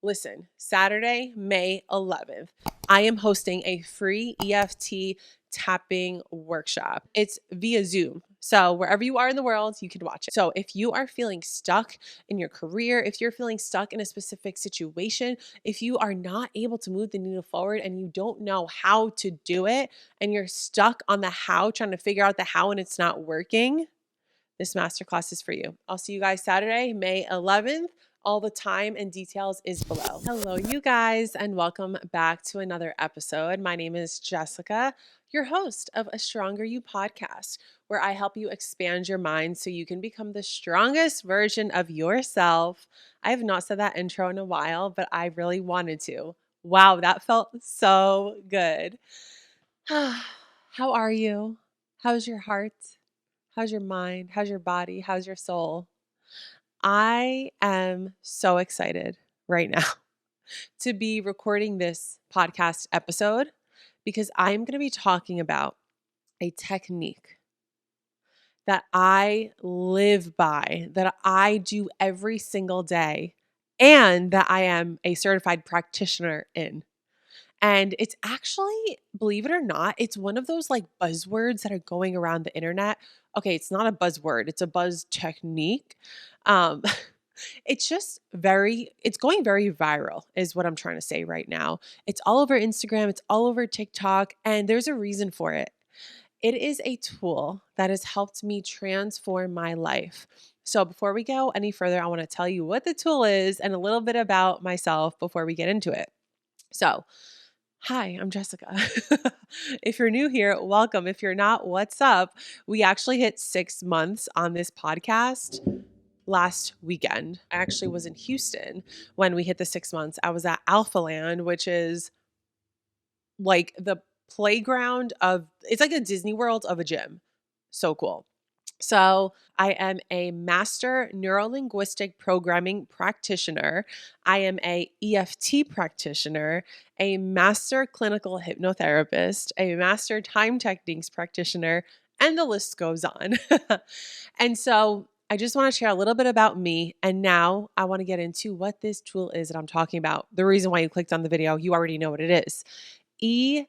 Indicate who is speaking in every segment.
Speaker 1: Listen, Saturday, May 11th, I am hosting a free EFT tapping workshop. It's via Zoom. So wherever you are in the world, you can watch it. So if you are feeling stuck in your career, if you're feeling stuck in a specific situation, if you are not able to move the needle forward and you don't know how to do it, and you're stuck on the how, trying to figure out the how and it's not working, this masterclass is for you. I'll see you guys Saturday, May 11th. All the time and details is below. Hello, you guys, and welcome back to another episode. My name is Jessica, your host of A Stronger You podcast, where I help you expand your mind so you can become the strongest version of yourself. I have not said that intro in a while, but I really wanted to. Wow, that felt so good. How are you? How's your heart? How's your mind? How's your body? How's your soul? I am so excited right now to be recording this podcast episode because I'm going to be talking about a technique that I live by, that I do every single day, and that I am a certified practitioner in. And it's actually, believe it or not, it's one of those like buzzwords that are going around the internet. Okay, it's not a buzzword, it's a buzz technique. Um, it's going very viral, is what I'm trying to say right now. It's all over Instagram, it's all over TikTok, and there's a reason for it. It is a tool that has helped me transform my life. So before we go any further, I want to tell you what the tool is and a little bit about myself before we get into it. So, hi, I'm Jessica. If you're new here, welcome. If you're not, what's up? We actually hit 6 months on this podcast last weekend. I actually was in Houston when we hit the 6 months. I was at Alpha Land, which is like the playground of, it's like a Disney World of a gym. So cool. So I am a master neurolinguistic programming practitioner. I am a EFT practitioner, a master clinical hypnotherapist, a master time techniques practitioner, and the list goes on. And so I just want to share a little bit about me. And now I want to get into what this tool is that I'm talking about. The reason why you clicked on the video, you already know what it is. EFT.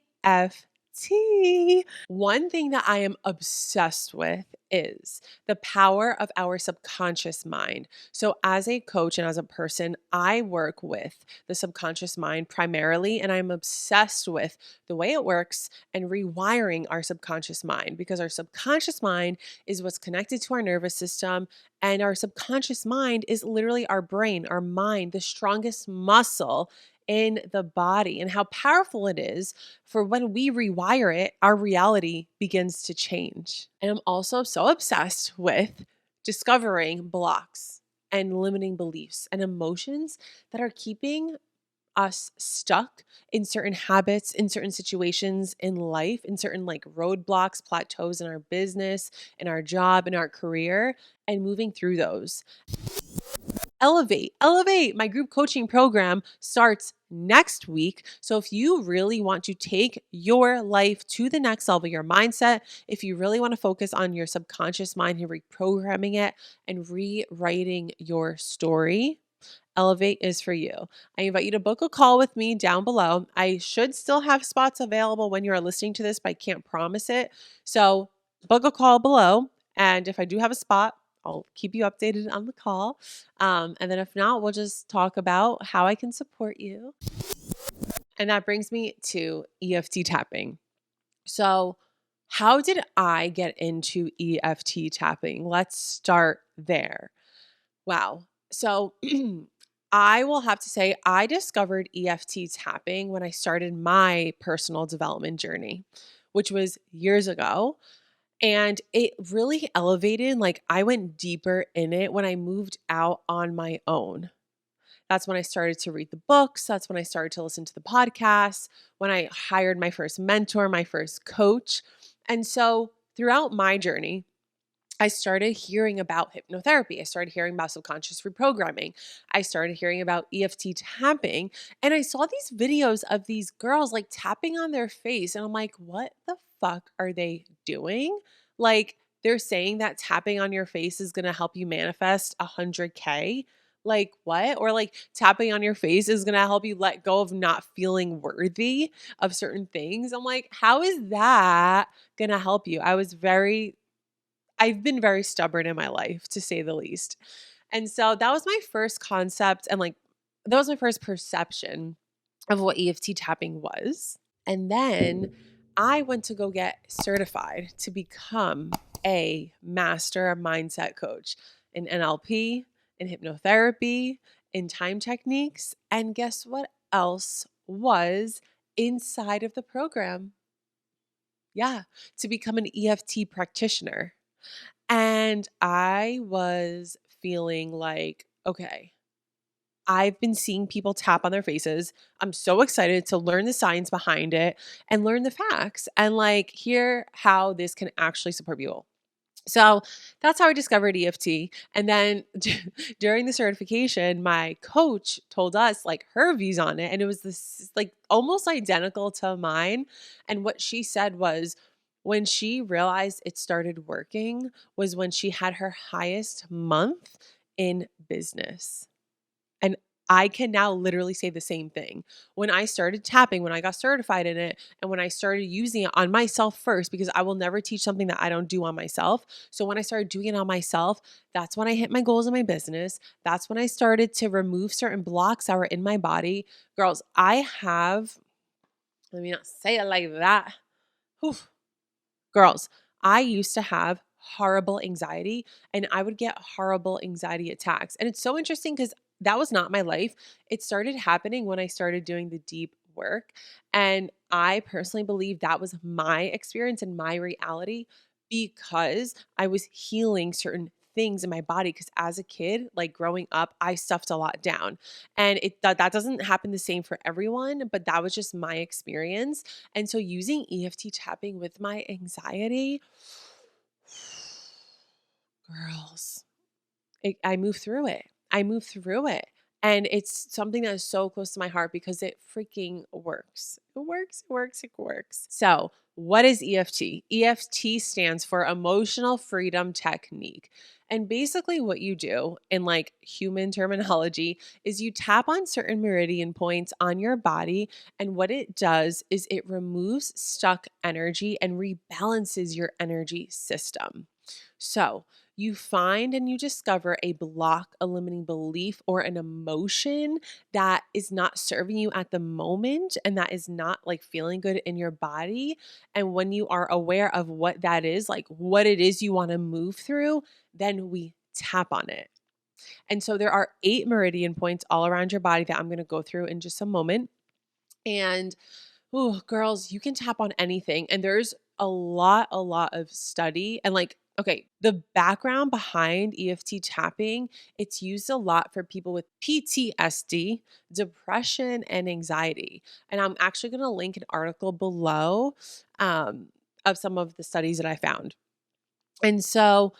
Speaker 1: One thing that I am obsessed with is the power of our subconscious mind. So as a coach and as a person, I work with the subconscious mind primarily, and I'm obsessed with the way it works and rewiring our subconscious mind, because our subconscious mind is what's connected to our nervous system, and our subconscious mind is literally our brain, our mind, the strongest muscle in the body, and how powerful it is for when we rewire it, our reality begins to change. And I'm also so obsessed with discovering blocks and limiting beliefs and emotions that are keeping us stuck in certain habits, in certain situations in life, in certain like roadblocks, plateaus in our business, in our job, in our career, and moving through those. Elevate. My group coaching program starts next week. So if you really want to take your life to the next level, your mindset, if you really want to focus on your subconscious mind and reprogramming it and rewriting your story, Elevate is for you. I invite you to book a call with me down below. I should still have spots available when you are listening to this, but I can't promise it. So book a call below. And if I do have a spot, I'll keep you updated on the call. And then if not, we'll just talk about how I can support you. And that brings me to EFT tapping. So how did I get into EFT tapping? Let's start there. Wow. So I will have to say I discovered EFT tapping when I started my personal development journey, which was years ago. And it really elevated, like I went deeper in it when I moved out on my own. That's when I started to read the books. That's when I started to listen to the podcasts, when I hired my first mentor, my first coach. And so throughout my journey, I started hearing about hypnotherapy. I started hearing about subconscious reprogramming. I started hearing about EFT tapping. And I saw these videos of these girls like tapping on their face. And I'm like, what the fuck are they doing? Like, they're saying that tapping on your face is going to help you manifest 100K. Like what? Or like tapping on your face is going to help you let go of not feeling worthy of certain things. I'm like, how is that going to help you? I've been very stubborn in my life, to say the least. And so that was my first concept, and like that was my first perception of what EFT tapping was. And then I went to go get certified to become a master mindset coach in NLP, in hypnotherapy, in time techniques. And guess what else was inside of the program? Yeah, to become an EFT practitioner. And I was feeling like, okay, I've been seeing people tap on their faces. I'm so excited to learn the science behind it and learn the facts and like hear how this can actually support people. So that's how I discovered EFT. And then during the certification, my coach told us like her views on it. And it was this like almost identical to mine. And what she said was when she realized it started working was when she had her highest month in business. And I can now literally say the same thing. When I started tapping, when I got certified in it, and when I started using it on myself first, because I will never teach something that I don't do on myself. So when I started doing it on myself, that's when I hit my goals in my business. That's when I started to remove certain blocks that were in my body. Girls, let me not say it like that. Whew. Girls, I used to have horrible anxiety and I would get horrible anxiety attacks. And it's so interesting because that was not my life. It started happening when I started doing the deep work. And I personally believe that was my experience and my reality because I was healing certain things in my body because as a kid, like growing up, I stuffed a lot down. And that doesn't happen the same for everyone, but that was just my experience. And so using EFT tapping with my anxiety, girls, I move through it. I move through it. And it's something that is so close to my heart because it freaking works. It works, it works, it works. So, what is EFT? EFT stands for Emotional Freedom Technique. And basically, what you do in like human terminology is you tap on certain meridian points on your body. And what it does is it removes stuck energy and rebalances your energy system. So, you find and you discover a block, a limiting belief, or an emotion that is not serving you at the moment and that is not like feeling good in your body. And when you are aware of what that is, like what it is you want to move through, then we tap on it. And so there are 8 meridian points all around your body that I'm going to go through in just a moment. And oh, girls, you can tap on anything. And there's a lot of study. And like, okay, the background behind EFT tapping, it's used a lot for people with PTSD, depression, and anxiety. And I'm actually going to link an article below of some of the studies that I found. And so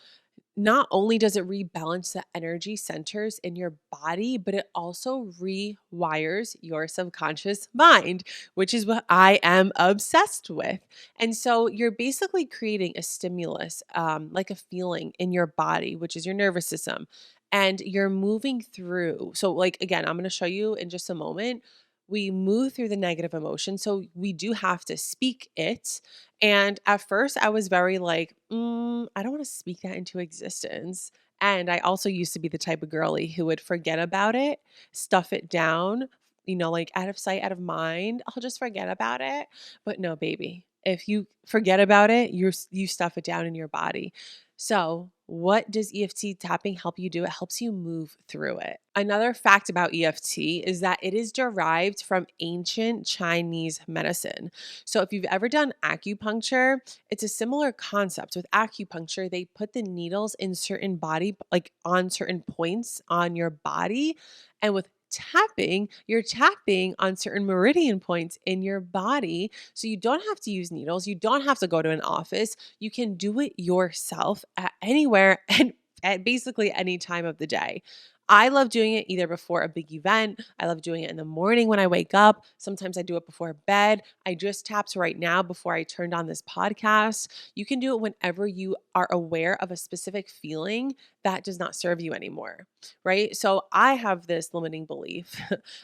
Speaker 1: not only does it rebalance the energy centers in your body, but it also rewires your subconscious mind, which is what I am obsessed with. And so you're basically creating a stimulus, like a feeling in your body, which is your nervous system. And you're moving through. So, like, again, I'm going to show you in just a moment. We move through the negative emotion. So we do have to speak it. And at first, I was very like, I don't want to speak that into existence. And I also used to be the type of girly who would forget about it, stuff it down, like out of sight, out of mind. I'll just forget about it. But no, baby, if you forget about it, you stuff it down in your body. So, what does EFT tapping help you do? It helps you move through it. Another fact about EFT is that it is derived from ancient Chinese medicine. So, if you've ever done acupuncture, it's a similar concept. With acupuncture, they put the needles in certain body, like on certain points on your body. And with tapping, you're tapping on certain meridian points in your body. So you don't have to use needles. You don't have to go to an office. You can do it yourself at anywhere and at basically any time of the day. I love doing it either before a big event. I love doing it in the morning when I wake up. Sometimes I do it before bed. I just tapped right now before I turned on this podcast. You can do it whenever you are aware of a specific feeling that does not serve you anymore, right? So I have this limiting belief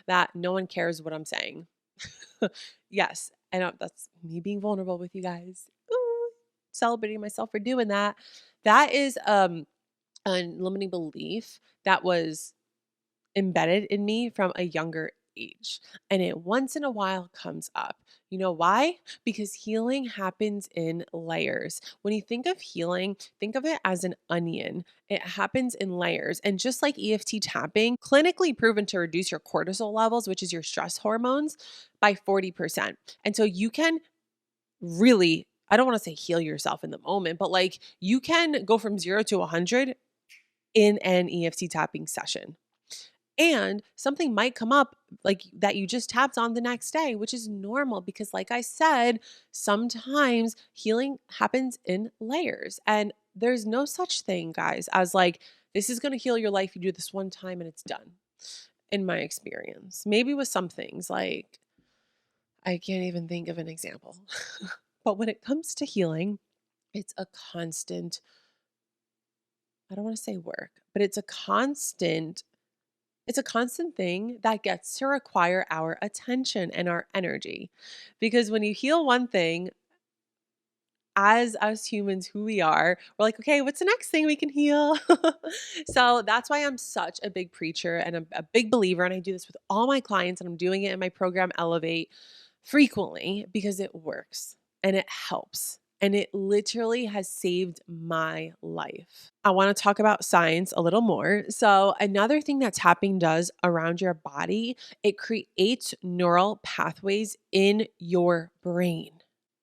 Speaker 1: that no one cares what I'm saying. Yes, and that's me being vulnerable with you guys. Ooh, celebrating myself for doing that. That is a limiting belief that was embedded in me from a younger age. And it once in a while comes up. You know why? Because healing happens in layers. When you think of healing, think of it as an onion. It happens in layers. And just like EFT tapping, clinically proven to reduce your cortisol levels, which is your stress hormones, by 40%. And so you can really, I don't want to say heal yourself in the moment, but like you can go from 0 to 100 in an EFT tapping session. And something might come up like that you just tapped on the next day, which is normal because, like I said, sometimes healing happens in layers. And there's no such thing, guys, as like, this is going to heal your life. You do this one time and it's done, in my experience. Maybe with some things, like, I can't even think of an example. But when it comes to healing, it's a constant, I don't want to say work, but it's a constant thing that gets to require our attention and our energy. Because when you heal one thing, as us humans who we are, we're like, okay, what's the next thing we can heal? So that's why I'm such a big preacher and a big believer. And I do this with all my clients, and I'm doing it in my program, Elevate, frequently because it works and it helps. And it literally has saved my life. I want to talk about science a little more. So, another thing that tapping does around your body, it creates neural pathways in your brain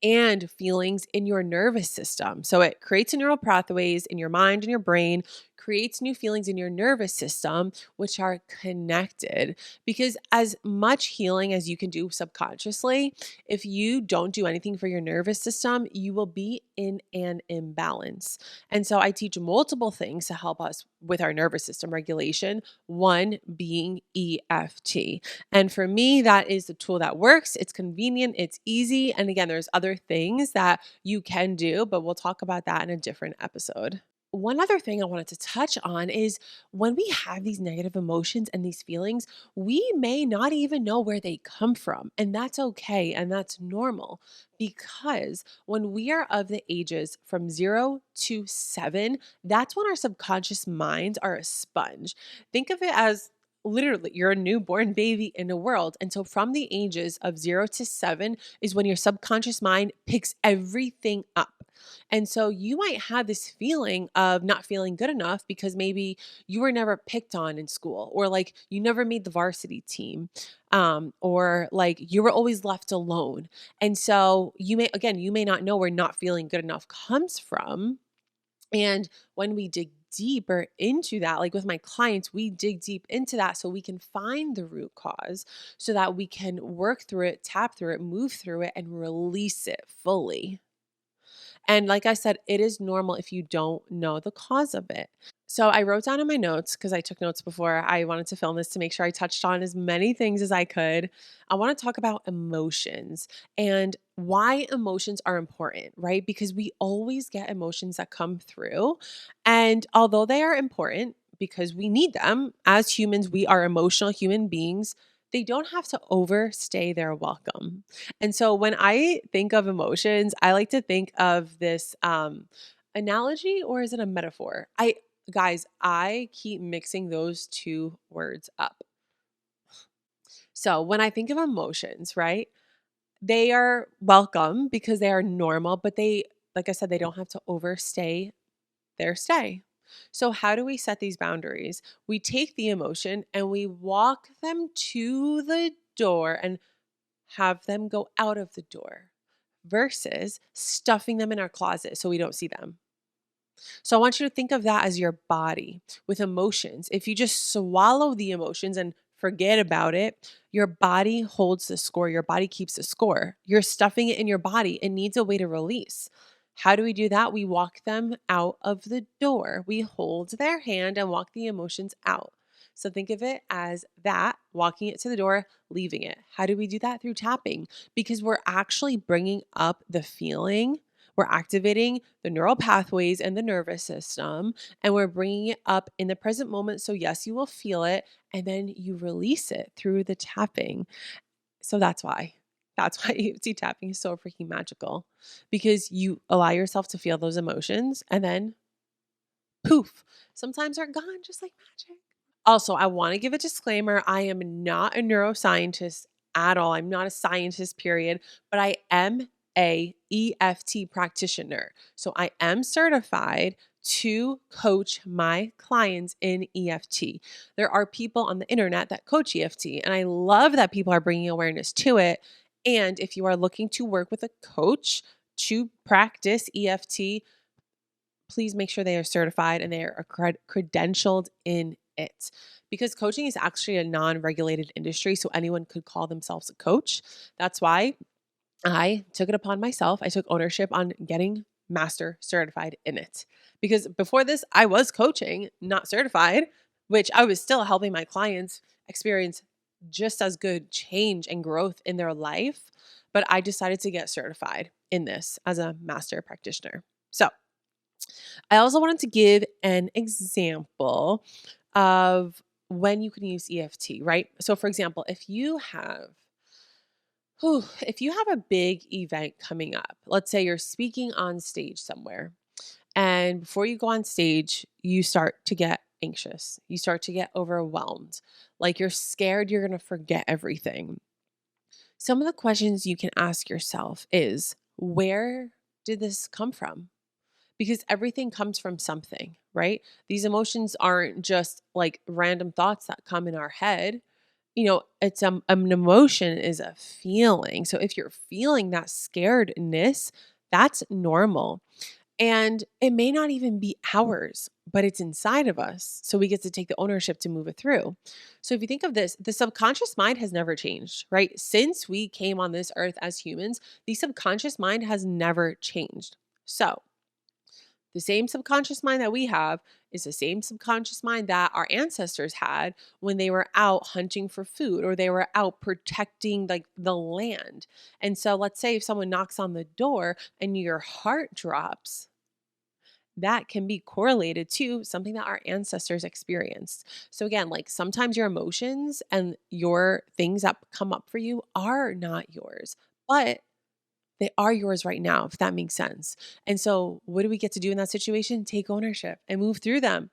Speaker 1: and feelings in your nervous system. So it creates neural pathways in your mind and your brain, creates new feelings in your nervous system, which are connected. Because as much healing as you can do subconsciously, if you don't do anything for your nervous system, you will be in an imbalance. And so I teach multiple things to help us with our nervous system regulation, one being EFT. And for me, that is the tool that works. It's convenient, it's easy. And again, there's other things that you can do, but we'll talk about that in a different episode. One other thing I wanted to touch on is when we have these negative emotions and these feelings, we may not even know where they come from. And that's okay. And that's normal because when we are of the ages from 0 to 7, that's when our subconscious minds are a sponge. Think of it as literally you're a newborn baby in a world. And so from the ages of 0 to 7 is when your subconscious mind picks everything up. And so you might have this feeling of not feeling good enough because maybe you were never picked on in school, or like you never made the varsity team, or like you were always left alone. And so you may not know where not feeling good enough comes from. And when we dig deeper into that, like with my clients, we dig deep into that so we can find the root cause so that we can work through it, tap through it, move through it, and release it fully. And like I said, it is normal if you don't know the cause of it. So I wrote down in my notes, because I took notes before I wanted to film this to make sure I touched on as many things as I could. I want to talk about emotions and why emotions are important, right? Because we always get emotions that come through. And although they are important because we need them as humans, we are emotional human beings. They don't have to overstay their welcome. And so when I think of emotions, I like to think of this analogy, or is it a metaphor? I keep mixing those two words up. So when I think of emotions, right, they are welcome because they are normal, but they, like I said, they don't have to overstay their stay. So, how do we set these boundaries? We take the emotion and we walk them to the door and have them go out of the door versus stuffing them in our closet so we don't see them. So I want you to think of that as your body with emotions. If you just swallow the emotions and forget about it, your body holds the score. Your body keeps the score. You're stuffing it in your body. It needs a way to release. How do we do that? We walk them out of the door. We hold their hand and walk the emotions out. So think of it as that, walking it to the door, leaving it. How do we do that? Through tapping, because we're actually bringing up the feeling. We're activating the neural pathways and the nervous system, and we're bringing it up in the present moment. So, yes, you will feel it, and then you release it through the tapping. So, that's why. That's why EFT tapping is so freaking magical, because you allow yourself to feel those emotions and then poof, sometimes they're gone just like magic. Also, I want to give a disclaimer. I am not a neuroscientist at all. I'm not a scientist, period, but I am a EFT practitioner. So I am certified to coach my clients in EFT. There are people on the internet that coach EFT, and I love that people are bringing awareness to it. And if you are looking to work with a coach to practice EFT, please make sure they are certified and they are credentialed in it, because coaching is actually a non-regulated industry. So anyone could call themselves a coach. That's why I took it upon myself. I took ownership on getting master certified in it, because before this, I was coaching, not certified, which I was still helping my clients experience just as good change and growth in their life. But I decided to get certified in this as a master practitioner. So I also wanted to give an example of when you can use EFT, right? So for example, if you have a big event coming up, let's say you're speaking on stage somewhere, and before you go on stage, you start to get anxious. You start to get overwhelmed. Like you're scared you're going to forget everything. Some of the questions you can ask yourself is, where did this come from? Because everything comes from something, right? These emotions aren't just like random thoughts that come in our head. It's an emotion is a feeling. So if you're feeling that scaredness, that's normal. And it may not even be ours, but it's inside of us. So we get to take the ownership to move it through. So if you think of this, the subconscious mind has never changed, right? Since we came on this earth as humans, the subconscious mind has never changed. So the same subconscious mind that we have is the same subconscious mind that our ancestors had when they were out hunting for food or they were out protecting like the land. And so let's say if someone knocks on the door and your heart drops, that can be correlated to something that our ancestors experienced. So again, like sometimes your emotions and your things that come up for you are not yours, but they are yours right now, if that makes sense. And so, what do we get to do in that situation? Take ownership and move through them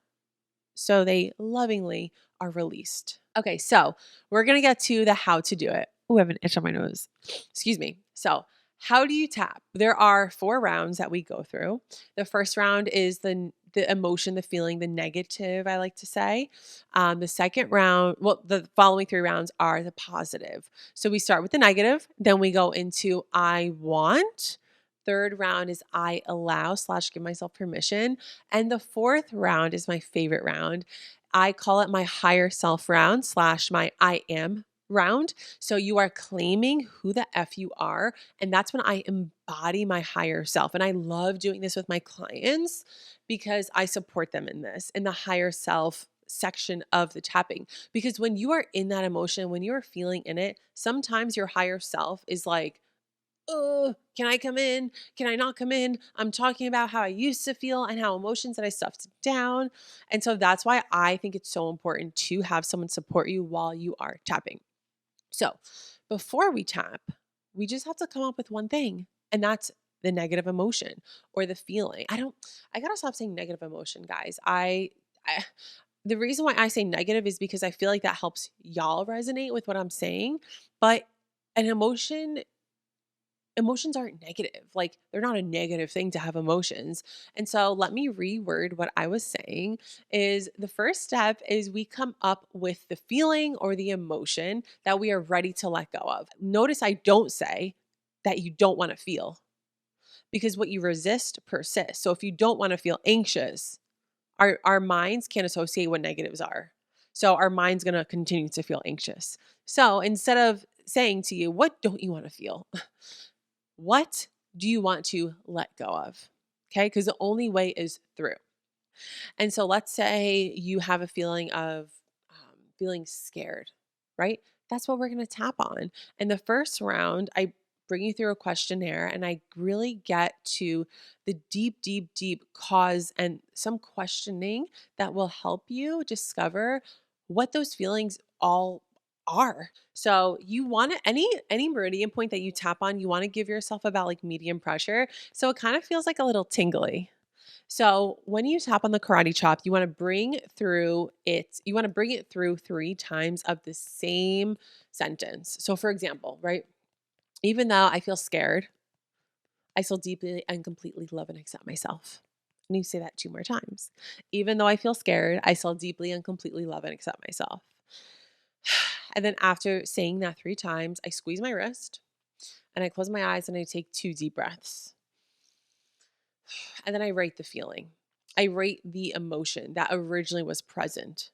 Speaker 1: so they lovingly are released. Okay, so we're going to get to the how to do it. Oh, I have an itch on my nose. Excuse me. So, how do you tap? There are 4 rounds that we go through. The first round is the emotion, the feeling, the negative, I like to say. The second round, well, the following 3 rounds are the positive. So we start with the negative, then we go into I want. Third round is I allow / give myself permission. And the fourth round is my favorite round. I call it my higher self round / my I am round. So you are claiming who the F you are. And that's when I embody my higher self. And I love doing this with my clients because I support them in this, in the higher self section of the tapping. Because when you are in that emotion, when you are feeling in it, sometimes your higher self is like, oh, can I come in? Can I not come in? I'm talking about how I used to feel and how emotions that I stuffed down. And so that's why I think it's so important to have someone support you while you are tapping. So before we tap, we just have to come up with one thing, and that's the negative emotion or the feeling. I gotta stop saying negative emotion, guys. The reason why I say negative is because I feel like that helps y'all resonate with what I'm saying. But an emotions aren't negative. Like they're not a negative thing to have emotions. And so let me reword what I was saying is the first step is we come up with the feeling or the emotion that we are ready to let go of. Notice I don't say that you don't want to feel, because what you resist persists. So if you don't want to feel anxious, our minds can't associate what negatives are. So our mind's going to continue to feel anxious. So instead of saying to you, what don't you want to feel? What do you want to let go of? Okay, because the only way is through. And so let's say you have a feeling of feeling scared, right? That's what we're going to tap on. And the first round, I bring you through a questionnaire and I really get to the deep, deep, deep cause and some questioning that will help you discover what those feelings all are. So you want to any meridian point that you tap on, you want to give yourself about like medium pressure. So it kind of feels like a little tingly. So when you tap on the karate chop, you want to bring it through 3 times of the same sentence. So for example, right? Even though I feel scared, I still deeply and completely love and accept myself. And you say that 2 more times. Even though I feel scared, I still deeply and completely love and accept myself. And then after saying that 3 times, I squeeze my wrist and I close my eyes and I take 2 deep breaths. And then I rate the feeling. I rate the emotion that originally was present.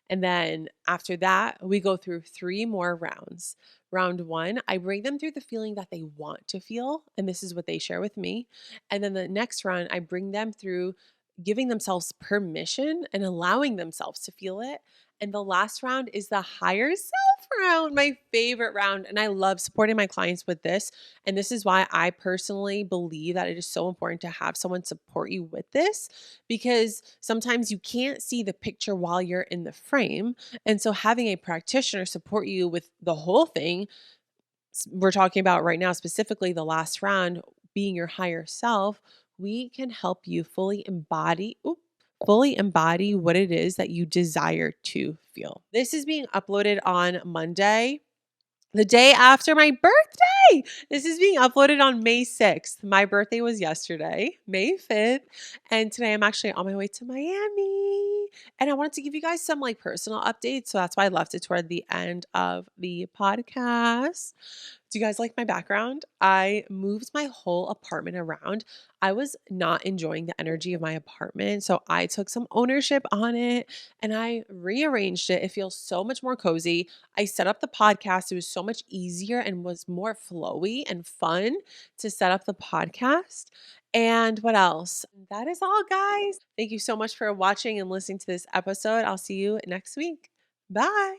Speaker 1: And then after that, we go through 3 more rounds. Round 1, I bring them through the feeling that they want to feel. And this is what they share with me. And then the next round, I bring them through giving themselves permission and allowing themselves to feel it. And the last round is the higher self round, my favorite round. And I love supporting my clients with this. And this is why I personally believe that it is so important to have someone support you with this, because sometimes you can't see the picture while you're in the frame. And so having a practitioner support you with the whole thing, we're talking about right now, specifically the last round, being your higher self, we can help you fully embody what it is that you desire to feel. This is being uploaded on Monday, the day after my birthday. This is being uploaded on May 6th. My birthday was yesterday, May 5th. And today I'm actually on my way to Miami. And I wanted to give you guys some like personal updates. So that's why I left it toward the end of the podcast. Do you guys like my background? I moved my whole apartment around. I was not enjoying the energy of my apartment. So I took some ownership on it and I rearranged it. It feels so much more cozy. I set up the podcast. It was so much easier and was more flowy and fun to set up the podcast. And what else? That is all, guys. Thank you so much for watching and listening to this episode. I'll see you next week. Bye.